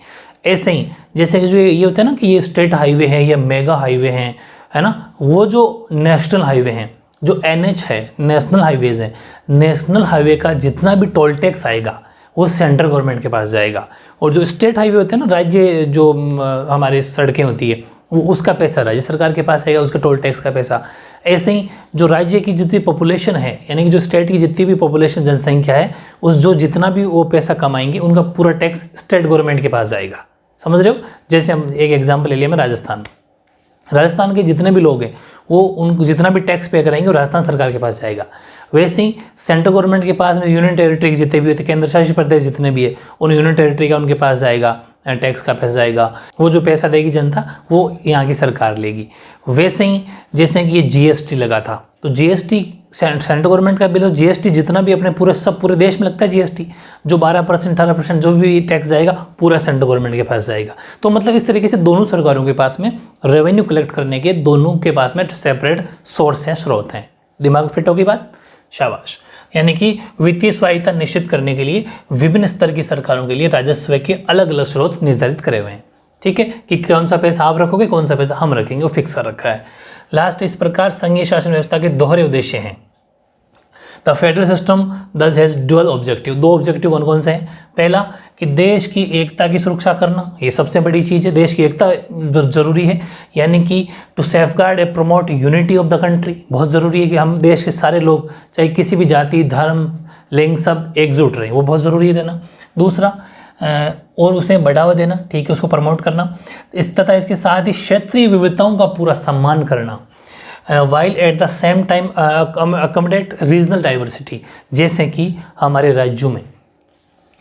ऐसे ही जैसे कि जो ये होता है ना कि ये स्टेट हाईवे है या मेगा हाईवे हैं, है ना, वो जो नेशनल हाईवे हैं, जो NH है, नेशनल हाईवेज हैं, नेशनल हाईवे का जितना भी टोल टैक्स आएगा वो सेंट्रल गवर्नमेंट के पास जाएगा। और जो स्टेट हाईवे होते हैं ना, राज्य जो हमारी सड़कें होती है, वो उसका पैसा राज्य सरकार के पास आएगा, उसके टोल टैक्स का पैसा। ऐसे ही जो राज्य की जितनी पॉपुलेशन है, यानी कि जो स्टेट की जितनी भी पॉपुलेशन जनसंख्या है, उस जो जितना भी वो पैसा कमाएंगे उनका पूरा टैक्स स्टेट गवर्नमेंट के पास जाएगा। समझ रहे हो? जैसे हम एक एग्जांपल ले लिया मैं, राजस्थान के जितने भी लोग हैं वो उनको जितना भी टैक्स पे करेंगे वो राजस्थान सरकार के पास जाएगा। वैसे ही सेंट्रल गवर्नमेंट के पास में यूनियन टेरिटरी के जितने भी होते हैं, केंद्र शासित प्रदेश जितने भी है, उन यूनियन टेरिटरी का उनके पास जाएगा, टैक्स का पैसा जाएगा। वो जो पैसा देगी जनता वो यहाँ की सरकार लेगी। वैसे ही जैसे कि ये GST लगा था, तो GST सेंट्रल गवर्नमेंट का बिल, GST जितना भी अपने पूरे देश में लगता है, GST जो 12% 18% जो भी टैक्स जाएगा पूरा सेंट्रल गवर्नमेंट के पास जाएगा। तो मतलब इस तरीके से दोनों सरकारों के पास में रेवेन्यू कलेक्ट करने के दोनों के पास में सेपरेट सोर्स हैं, स्रोत हैं। दिमाग फिट होगी बात? शाबाश। यानी कि वित्तीय स्वायत्तता निश्चित करने के लिए विभिन्न स्तर की सरकारों के लिए राजस्व के अलग अलग स्रोत निर्धारित करे हुए हैं। ठीक है, कि कौन सा पैसा आप रखोगे, कौन सा पैसा हम रखेंगे, वो फिक्स कर रखा है। लास्ट, इस प्रकार संघीय शासन व्यवस्था के दोहरे उद्देश्य हैं। द फेडरल सिस्टम दस हैज ड्यूअल ऑब्जेक्टिव। 2 ऑब्जेक्टिव कौन कौन से हैं? पहला कि देश की एकता की सुरक्षा करना, ये सबसे बड़ी चीज़ है, देश की एकता जरूरी है। यानी कि to safeguard a promote unity of the country, बहुत ज़रूरी है कि हम देश के सारे लोग, चाहे किसी भी जाति धर्म लिंग, सब एकजुट रहें, वो बहुत ज़रूरी है रहना। दूसरा, और उसे बढ़ावा देना, ठीक है, उसको प्रमोट करना। तथा इसके साथ ही क्षेत्रीय विविधताओं का पूरा सम्मान करना, while at the same time accommodate regional diversity. जैसे कि हमारे राज्यों में,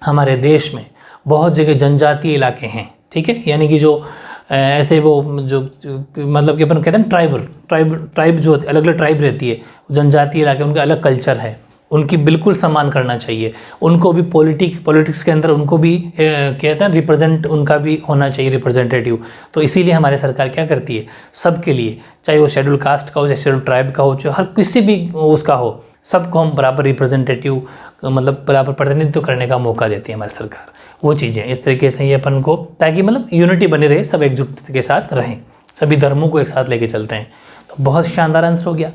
हमारे देश में बहुत जगह जनजातीय इलाके हैं, ठीक है, यानी कि जो ऐसे वो जो मतलब कि अपन कहते हैं ट्राइब जो अलग अलग ट्राइब रहती है, जनजातीय इलाके, उनका अलग कल्चर है, उनकी बिल्कुल सम्मान करना चाहिए। उनको भी पॉलिटिक्स के अंदर उनको भी कहते हैं रिप्रेजेंट, उनका भी होना चाहिए रिप्रेजेंटेटिव। तो इसीलिए हमारी सरकार क्या करती है, सबके लिए, चाहे वो शेड्यूल कास्ट का हो, चाहे शेड्यूल ट्राइब का हो, चाहे हर किसी भी उसका हो, सबको हम बराबर रिप्रेजेंटेटिव मतलब बराबर प्रतिनिधित्व करने का मौका देती है हमारी सरकार। वो चीज़ें इस तरीके से ये अपन को, ताकि मतलब यूनिटी बनी रहे, सब एकजुट के साथ रहें, सभी धर्मों को एक साथ लेके चलते हैं। तो बहुत शानदार आंसर हो गया।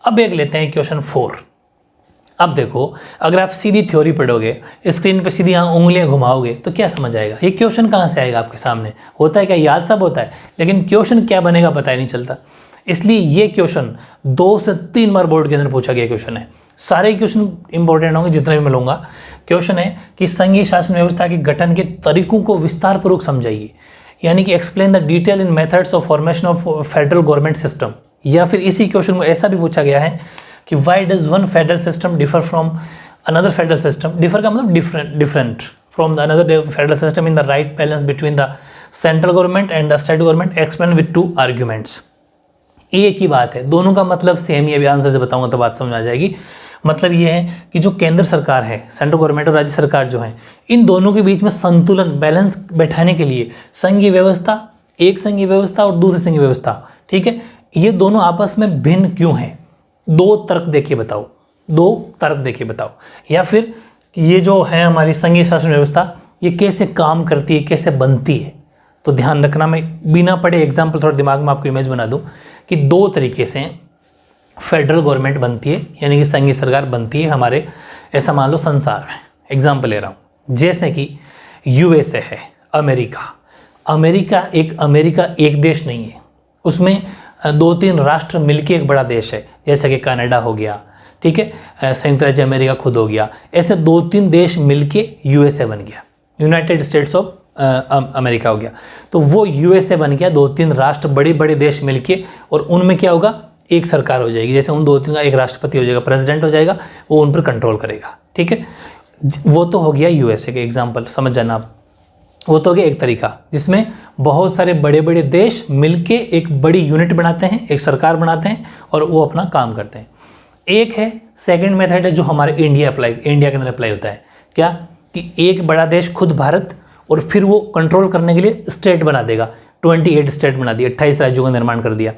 अब एक लेते हैं क्वेश्चन 4। अब देखो, अगर आप सीधी थ्योरी पढ़ोगे, स्क्रीन पे सीधी यहाँ उंगलियां घुमाओगे तो क्या समझ आएगा, ये क्वेश्चन कहाँ से आएगा आपके सामने। होता है क्या, याद सब होता है, लेकिन क्वेश्चन क्या बनेगा पता ही नहीं चलता। इसलिए ये क्वेश्चन 2 से 3 बार बोर्ड के अंदर पूछा गया क्वेश्चन है। सारे क्वेश्चन इंपॉर्टेंट होंगे जितने भी मैं लूँगा। क्वेश्चन है कि संघीय शासन व्यवस्था के गठन के तरीकों को विस्तार पूर्वक समझाइए, यानी कि explain the detail in methods of formation of federal government system. या फिर इसी क्वेश्चन को ऐसा भी पूछा गया है कि why does one federal system differ from another federal system. Differ का मतलब different from the another federal system in the right balance between the central government and the state government, explain with 2 arguments. एक ही बात है, दोनों का मतलब same ही। अभी answer जब बताऊंगा तो बात समझ आ जाएगी। मतलब ये है कि जो केंद्र सरकार है, सेंट्रल गवर्नमेंट और राज्य सरकार जो है, इन दोनों के बीच में संतुलन, बैलेंस बैठाने के लिए संघीय व्यवस्था, एक संघीय व्यवस्था और दूसरी संघीय व्यवस्था, ठीक है, ये दोनों आपस में भिन्न क्यों हैं। 2 तर्क देके बताओ, 2 तर्क देके बताओ। या फिर ये जो है हमारी संघीय शासन व्यवस्था, ये कैसे काम करती है, कैसे बनती है। तो ध्यान रखना, मैं बिना पढ़े एग्जाम्पल थोड़ा दिमाग में आपको इमेज बना दूं कि 2 तरीके से फेडरल गवर्नमेंट बनती है, यानी कि संघीय सरकार बनती है हमारे, ऐसा मान लो संसार में। एग्जाम्पल ले रहा हूँ, जैसे कि यूएसए है, अमेरिका एक देश नहीं है, उसमें 2-3 राष्ट्र मिलके एक बड़ा देश है। जैसे कि कनाडा हो गया, ठीक है, संयुक्त राज्य अमेरिका खुद हो गया, ऐसे 2-3 देश मिलके यूएसए बन गया, यूनाइटेड स्टेट्स ऑफ अमेरिका हो गया। तो वो यूएसए बन गया, 2-3 राष्ट्र, बड़े बड़े देश मिलके, और उनमें क्या होगा, एक सरकार हो जाएगी। जैसे उन 2-3 का एक राष्ट्रपति हो जाएगा, प्रेसिडेंट हो जाएगा, वो उन पर कंट्रोल करेगा, ठीक है। वो तो हो गया यूएसए के एग्जाम्पल, समझ जाना आप। वो तो हो गया एक तरीका जिसमें बहुत सारे बड़े बड़े देश मिलके एक बड़ी यूनिट बनाते हैं, एक सरकार बनाते हैं और वो अपना काम करते हैं। एक है सेकंड मेथड है जो हमारे इंडिया के अंदर अप्लाई होता है। क्या कि एक बड़ा देश खुद भारत, और फिर वो कंट्रोल करने के लिए स्टेट बना देगा, 28 स्टेट बना दिया, 28 राज्यों का निर्माण कर दिया।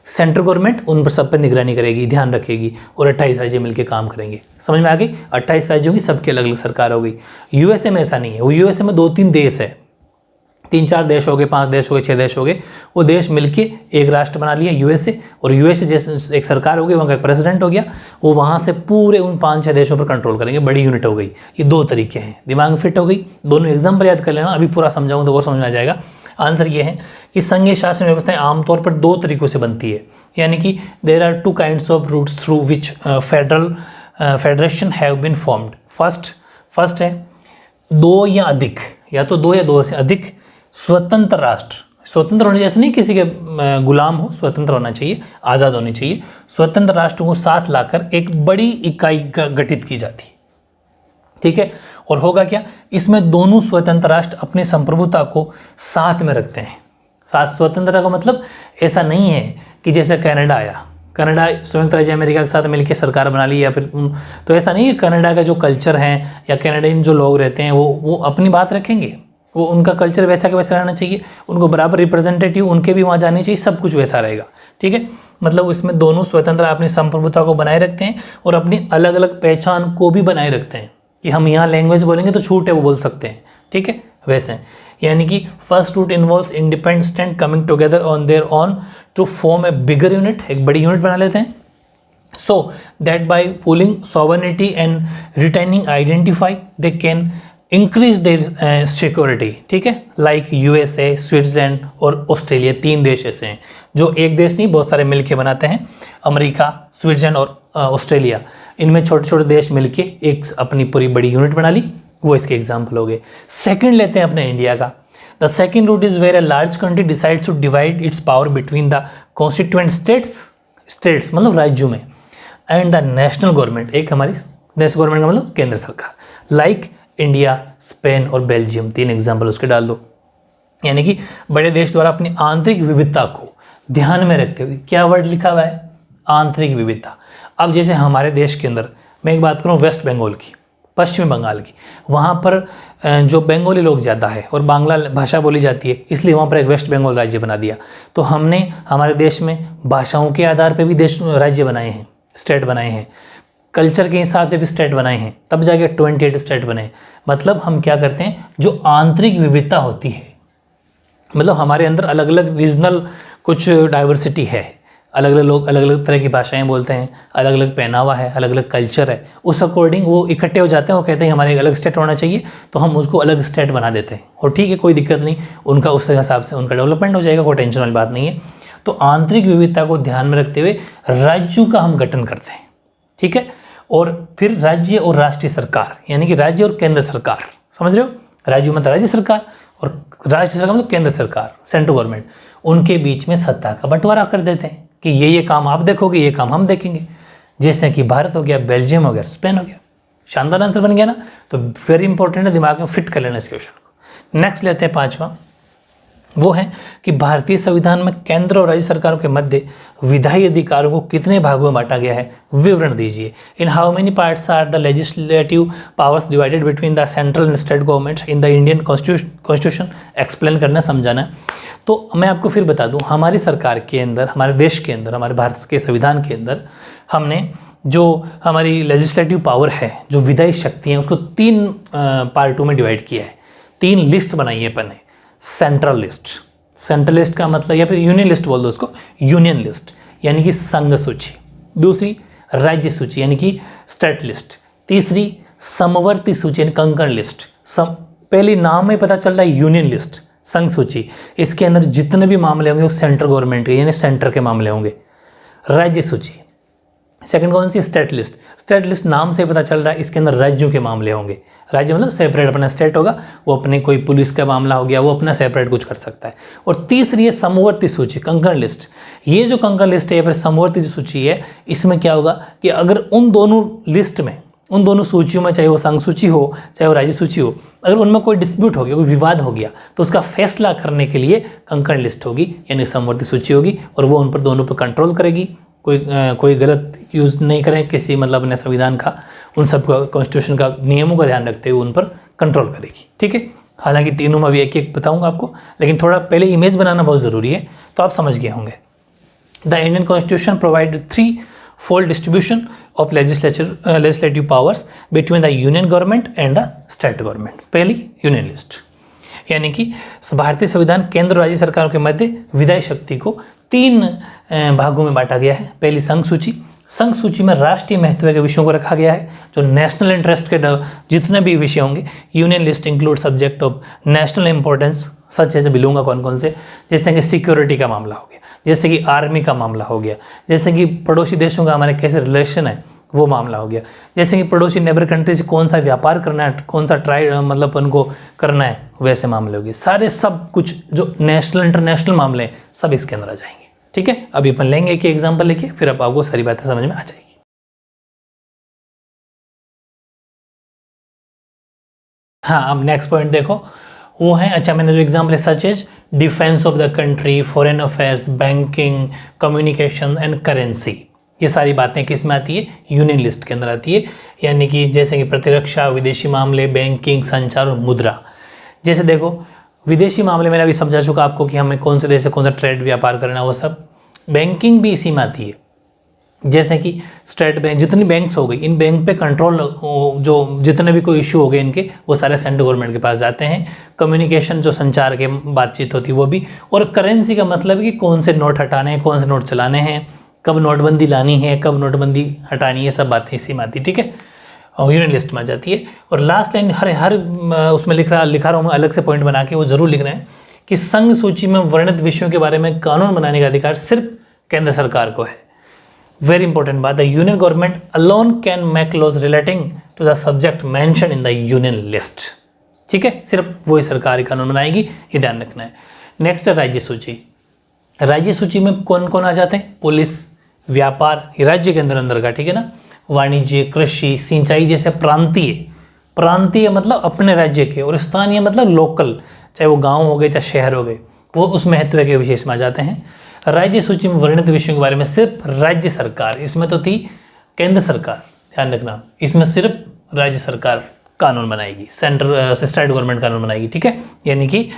सेंट्रल गवर्नमेंट उन पर सब पर निगरानी करेगी, ध्यान रखेगी, और 28 राज्य मिलकर काम करेंगे। समझ में आ गई, 28 राज्यों की सबकी अलग अलग सरकार हो गई। यूएसए में ऐसा नहीं है, वो यूएसए में 2-3 देश है, 3-4 देश हो गए, 5 देश हो गए, 6 देश हो गए, वो देश मिलके एक राष्ट्र बना लिया यूएसए, और यूएसए जैसे एक सरकार हो गई, वहाँ का प्रेसिडेंट हो गया, वो वहाँ से पूरे उन 5-6 देशों पर कंट्रोल करेंगे, बड़ी यूनिट हो गई। ये 2 तरीके हैं, दिमाग में फिट हो गई। दोनों एग्जाम्पल याद कर लेना, अभी पूरा समझाऊँ तो और समझ में आ जाएगा। आंसर ये है कि संघीय शासन व्यवस्थाएं आमतौर पर 2 तरीकों से बनती है, यानी कि there are 2 kinds of routes through which federation have been formed. First है 2 या अधिक, या तो 2 या 2 से अधिक स्वतंत्र राष्ट्र। स्वतंत्र होने जैसे नहीं किसी के गुलाम हो, स्वतंत्र होना चाहिए, आज़ाद होनी चाहिए। स्वतंत्र राष्ट्रों को साथ लाकर एक बड़ी इकाई गठित की जाती है, ठीक है। और होगा क्या, इसमें दोनों स्वतंत्र राष्ट्र अपनी संप्रभुता को साथ में रखते हैं। साथ स्वतंत्रता का मतलब ऐसा नहीं है कि जैसे कनाडा आया, कनाडा संयुक्त राज्य अमेरिका के साथ मिलकर सरकार बना ली, या फिर तो ऐसा नहीं है। कनाडा का जो कल्चर है या कनाडियन जो लोग रहते हैं वो अपनी बात रखेंगे, वो उनका कल्चर वैसा का वैसा रहना चाहिए, उनको बराबर रिप्रेजेंटेटिव उनके भी वहाँ जाने चाहिए, सब कुछ वैसा रहेगा, ठीक है। मतलब इसमें दोनों स्वतंत्र अपनी संप्रभुता को बनाए रखते हैं और अपनी अलग अलग पहचान को भी बनाए रखते हैं, कि हम यहाँ लैंग्वेज बोलेंगे तो छूट है वो बोल सकते हैं, ठीक है। वैसे यानी कि first route involves independent stand coming together on their own to form a bigger unit, एक बड़ी यूनिट बना लेते हैं। So that by pooling sovereignty and retaining identify they can increase their security, ठीक है। लाइक यूएसए, स्विट्जरलैंड और Australia, 3 देश ऐसे हैं जो एक देश नहीं बहुत सारे मिलके बनाते हैं। अमेरिका, स्विट्जरलैंड और ऑस्ट्रेलिया, इनमें छोटे छोटे देश मिलके एक अपनी पूरी बड़ी यूनिट बना ली, वो इसके एग्जाम्पल हो गए। सेकंड लेते हैं अपने इंडिया का। The second route is where a large country decides to divide its power between the constituent states मतलब राज्यों में, एंड द नेशनल गवर्नमेंट, एक हमारी नेशनल गवर्नमेंट का मतलब केंद्र सरकार, लाइक इंडिया, स्पेन और बेल्जियम, 3 एग्जाम्पल उसके डाल दो। यानी कि बड़े देश द्वारा अपनी आंतरिक विविधता को ध्यान में रखते हुए, क्या वर्ड लिखा हुआ है, आंतरिक विविधता। अब जैसे हमारे देश के अंदर मैं एक बात करूं वेस्ट बंगाल की, पश्चिमी बंगाल की, वहाँ पर जो बंगाली लोग ज़्यादा है और बांग्ला भाषा बोली जाती है, इसलिए वहाँ पर एक वेस्ट बंगाल राज्य बना दिया। तो हमने हमारे देश में भाषाओं के आधार पर भी देश राज्य बनाए हैं, स्टेट बनाए हैं। कल्चर के हिसाब से भी स्टेट बनाए हैं, तब जाके 28 स्टेट बने। मतलब हम क्या करते हैं, जो आंतरिक विविधता होती है, मतलब हमारे अंदर अलग अलग रीजनल कुछ डाइवर्सिटी है, अलग अलग लोग अलग अलग तरह की भाषाएं बोलते हैं, अलग अलग पहनावा है, अलग अलग कल्चर है, उस अकॉर्डिंग वो इकट्ठे हो जाते हैं, वो कहते हैं हमारे एक अलग स्टेट होना चाहिए, तो हम उसको अलग स्टेट बना देते हैं। और ठीक है, कोई दिक्कत नहीं, उनका उस हिसाब से उनका डेवलपमेंट हो जाएगा, कोई टेंशन वाली बात नहीं है। तो आंतरिक विविधता को ध्यान में रखते हुए राज्यों का हम गठन करते हैं, ठीक है। और फिर राज्य और राष्ट्रीय सरकार, यानी कि राज्य और केंद्र सरकार, समझ रहे हो, राज्य मतलब राज्य सरकार और राज्य सरकार मतलब केंद्र सरकार, सेंट्रल गवर्नमेंट, उनके बीच में सत्ता का बंटवारा कर देते हैं कि ये काम आप देखोगे, ये काम हम देखेंगे। जैसे कि भारत हो गया, बेल्जियम हो गया, स्पेन हो गया। शानदार आंसर बन गया ना। तो वेरी इंपॉर्टेंट है, दिमाग में फिट कर लेना इस क्वेश्चन को। नेक्स्ट लेते हैं 5वां, वो है कि भारतीय संविधान में केंद्र और राज्य सरकारों के मध्य विधायी अधिकारों को कितने भागों में बांटा गया है, विवरण दीजिए। In how many parts are the legislative powers divided between the central and state governments in the Indian constitution. Explain करना, समझाना। तो मैं आपको फिर बता दूं, हमारी सरकार के अंदर, हमारे देश के अंदर, हमारे भारत के संविधान के अंदर हमने जो हमारी लेजिस्लेटिव पावर है, जो विधायी शक्ति है, उसको 3 पार्टों में डिवाइड किया है, 3 लिस्ट बनाई है अपन ने। सेंट्रल लिस्ट, सेंट्रल लिस्ट का मतलब, या फिर यूनियन लिस्ट बोल दो उसको, यूनियन लिस्ट यानी कि संघ सूची। दूसरी राज्य सूची यानी कि स्टेट लिस्ट। तीसरी समवर्ती सूची यानी कंकर्ण लिस्ट। पहले नाम में पता चल रहा है यूनियन लिस्ट, संघ सूची, इसके अंदर जितने भी मामले होंगे वो सेंट्रल गवर्नमेंट के यानी सेंटर के मामले होंगे। राज्य सूची सेकंड कौन सी, स्टेट लिस्ट। स्टेट लिस्ट नाम से पता चल रहा है इसके अंदर राज्यों के मामले होंगे। राज्य मतलब सेपरेट अपना स्टेट होगा, वो अपने कोई पुलिस का मामला हो गया, वो अपना सेपरेट कुछ कर सकता है। और तीसरी है समवर्ती सूची, कंकर्ण लिस्ट। ये जो कंकर्ण लिस्ट है या फिर समवर्ती सूची है, इसमें क्या होगा कि अगर उन दोनों लिस्ट में, उन दोनों सूचियों में, चाहे वो संघ सूची हो चाहे वो राज्य सूची हो, अगर उनमें कोई डिस्प्यूट हो गया, कोई विवाद हो गया, तो उसका फैसला करने के लिए कंकर्ण लिस्ट होगी यानी समवर्ती सूची होगी, और वो उन पर दोनों पर कंट्रोल करेगी। कोई गलत यूज़ नहीं करें किसी, मतलब अपने संविधान का, उन सब का, कॉन्स्टिट्यूशन का नियमों का ध्यान रखते हुए उन पर कंट्रोल करेगी, ठीक है। हालांकि तीनों में अभी एक एक बताऊंगा आपको, लेकिन थोड़ा पहले इमेज बनाना बहुत ज़रूरी है, तो आप समझ गए होंगे। The Indian constitution provide 3-fold distribution of legislative powers between the union government and the state government. पहली यूनियन लिस्ट, यानी कि भारतीय संविधान केंद्र और राज्य सरकारों के मध्य विधायी शक्ति को 3 भागों में बांटा गया है। पहली संघ सूची, संघ सूची में राष्ट्रीय महत्व के विषयों को रखा गया है, जो नेशनल इंटरेस्ट के जितने भी विषय होंगे। Union list include subject of national importance, such ऐसे बिलूंगा कौन कौन से, जैसे कि सिक्योरिटी का मामला हो गया, जैसे कि आर्मी का मामला हो गया, जैसे कि पड़ोसी देशों का हमारे कैसे रिलेशन है वो मामला हो गया, जैसे कि पड़ोसी नेबर कंट्री से कौन सा व्यापार करना है, कौन सा मतलब उनको करना है, वैसे मामले हो गए। सारे सब कुछ जो नेशनल इंटरनेशनल मामले हैं सब इसके अंदर आ जाएंगे, ठीक है। अभी अपन लेंगे एक एग्जाम्पल लेके, फिर अब आपको सारी बातें समझ में आ जाएगी। हाँ, अब नेक्स्ट पॉइंट देखो, वो है, अच्छा मैंने जो एग्जाम्पल है, such as defence of the country, foreign affairs, banking, communication and currency. ये सारी बातें किस में आती है, यूनियन लिस्ट के अंदर आती है। यानी कि जैसे कि प्रतिरक्षा, विदेशी मामले, बैंकिंग, संचार और मुद्रा। जैसे देखो विदेशी मामले मैंने अभी समझा चुका आपको कि हमें कौन से देश से कौन सा ट्रेड व्यापार करना है, वो सब। बैंकिंग भी इसी में आती है, जैसे कि स्टेट बैंक, जितनी बैंक्स हो गई, इन बैंक पे कंट्रोल, जो जितने भी कोई इशू हो गए इनके, वो सारे सेंट्रल गवर्नमेंट के पास जाते हैं। कम्युनिकेशन, जो संचार के बातचीत होती है वो भी। और करेंसी का मतलब है कि कौन से नोट हटाने हैं, कौन से नोट चलाने हैं, कब नोटबंदी लानी है, कब नोटबंदी हटानी है, सब बातें इसी में आती है, ठीक है। और यूनियन लिस्ट में आ जाती है। और लास्ट लाइन हर उसमें लिखा रहा हूँ मैं, अलग से पॉइंट बना के, वो जरूर लिखना है कि संघ सूची में वर्णित विषयों के बारे में कानून बनाने का अधिकार सिर्फ केंद्र सरकार को है। वेरी इंपॉर्टेंट बात है, union government alone can make laws relating to the subject mention in the union list, ठीक है। सिर्फ वही सरकार ही कानून बनाएगी, ये ध्यान रखना है। नेक्स्ट है राज्य सूची। राज्य सूची में कौन कौन आ जाते हैं, पुलिस, व्यापार, राज्य के अंदर का, ठीक है ना, वाणिज्य, कृषि, सिंचाई जैसे प्रांतीय मतलब अपने राज्य के, और स्थानीय मतलब लोकल, चाहे वो गांव हो गए चाहे शहर हो गए, वो उस महत्व के विशेष में आ जाते हैं। राज्य सूची में वर्णित विषयों के बारे में सिर्फ राज्य सरकार, इसमें तो थी केंद्र सरकार, ध्यान रखना, इसमें सिर्फ राज्य सरकार कानून बनाएगी, स्टेट गवर्नमेंट कानून बनाएगी, ठीक है। यानी कि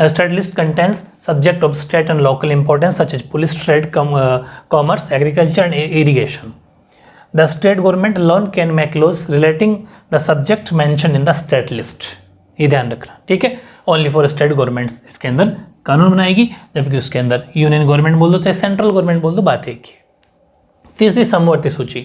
state list contains subject of state and local importance such as police, trade, commerce, agriculture and irrigation. The state government lone can make laws relating the subject mention in the state list. ये ध्यान रखना, ठीक है। Only for state government इसके अंदर कानून बनाएगी, जबकि उसके अंदर यूनियन गवर्नमेंट बोल दो चाहे सेंट्रल गवर्नमेंट बोल दो, बात एक ही। तीसरी समवर्ती सूची,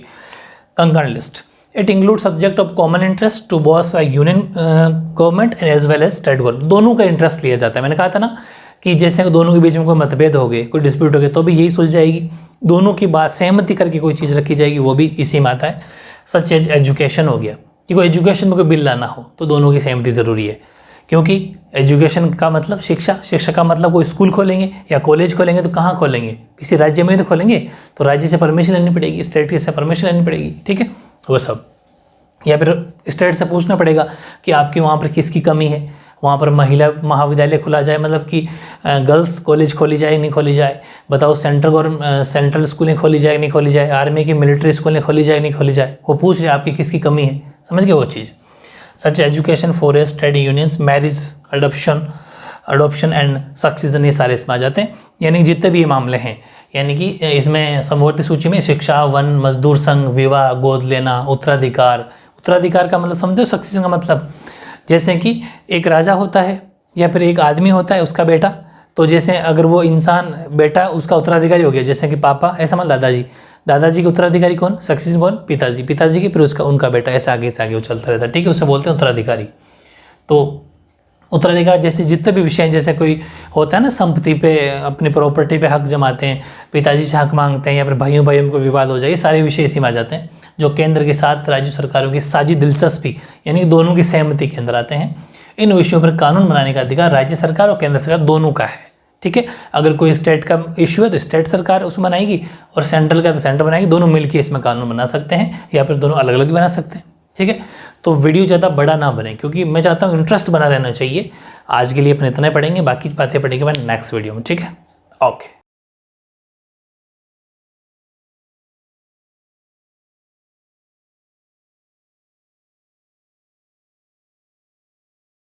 concurrent list. It include subject of common interest to both union government as well as state government. दोनों का इंटरेस्ट लिया जाता है। मैंने कहा था ना कि जैसे दोनों के बीच में कोई मतभेद हो गए, कोई डिस्प्यूट हो गया, तो भी यही सुलझ जाएगी। दोनों की बात सहमति करके कोई चीज़ रखी जाएगी, वो भी इसी में आता है। सच एज एजुकेशन हो गया कि कोई एजुकेशन में कोई बिल लाना हो तो दोनों की सहमति ज़रूरी है, क्योंकि एजुकेशन का मतलब शिक्षा, शिक्षा का मतलब कोई स्कूल खोलेंगे या कॉलेज खोलेंगे तो कहाँ खोलेंगे, किसी राज्य में तो खोलेंगे, तो राज्य से परमिशन लेनी पड़ेगी, स्टेट से परमिशन लेनी पड़ेगी, ठीक है, वो सब। या फिर स्टेट से पूछना पड़ेगा कि आपके वहाँ पर किसकी कमी है, वहाँ पर महिला महाविद्यालय खुला जाए, मतलब कि गर्ल्स कॉलेज खोली जाए नहीं खोली जाए, बताओ सेंट्रल स्कूलें खोली जाए नहीं खोली जाए, आर्मी की मिलिट्री स्कूलें खोली जाए नहीं खोली जाए, वो पूछ रहे आपकी किसकी कमी है, समझ गए वो चीज़। Such education, forest, trade unions, marriage, adoption and succession, ये सारे इसमें आ जाते हैं। यानी जितने भी ये मामले हैं, यानी कि इसमें समवर्ती सूची में शिक्षा, वन, मजदूर संघ, विवाह, गोद लेना, उत्तराधिकार। उत्तराधिकार का मतलब समझो, सक्सेशन का मतलब जैसे कि एक राजा होता है या फिर एक आदमी होता है उसका बेटा, तो जैसे अगर वो इंसान बेटा उसका उत्तराधिकारी हो गया, जैसे कि पापा, ऐसा मतलब दादाजी के उत्तराधिकारी कौन, सक्सेशन कौन, पिताजी के, फिर उसका उनका बेटा, ऐसे आगे से आगे वो चलता रहता है, ठीक है, उसे बोलते हैं उत्तराधिकारी। तो उत्तराधिकार जैसे जितने भी विषय, जैसे कोई होता है ना संपत्ति पे, अपनी प्रॉपर्टी पे हक जमाते हैं, पिताजी से हक मांगते हैं, या फिर भाइयों में कोई विवाद हो जाए, ये सारे विषय इसी में आ जाते हैं, जो केंद्र के साथ राज्य सरकारों की साझी दिलचस्पी यानी कि दोनों की सहमति के अंदर आते हैं। इन विषयों पर कानून बनाने का अधिकार राज्य सरकार और केंद्र सरकार दोनों का है, ठीक है। अगर कोई स्टेट का इश्यू है तो स्टेट सरकार उसमें बनाएगी, और सेंट्रल का तो सेंटर बनाएगी, दोनों मिलकर इसमें कानून बना सकते हैं, या फिर दोनों अलग अलग भी बना सकते हैं, ठीक है। तो वीडियो ज़्यादा बड़ा ना बने, क्योंकि मैं चाहता हूँ इंटरेस्ट बना रहना चाहिए। आज के लिए अपन इतना ही पढ़ेंगे, बाकी बातें पढ़ेंगे मैं नेक्स्ट वीडियो में, ठीक है, ओके।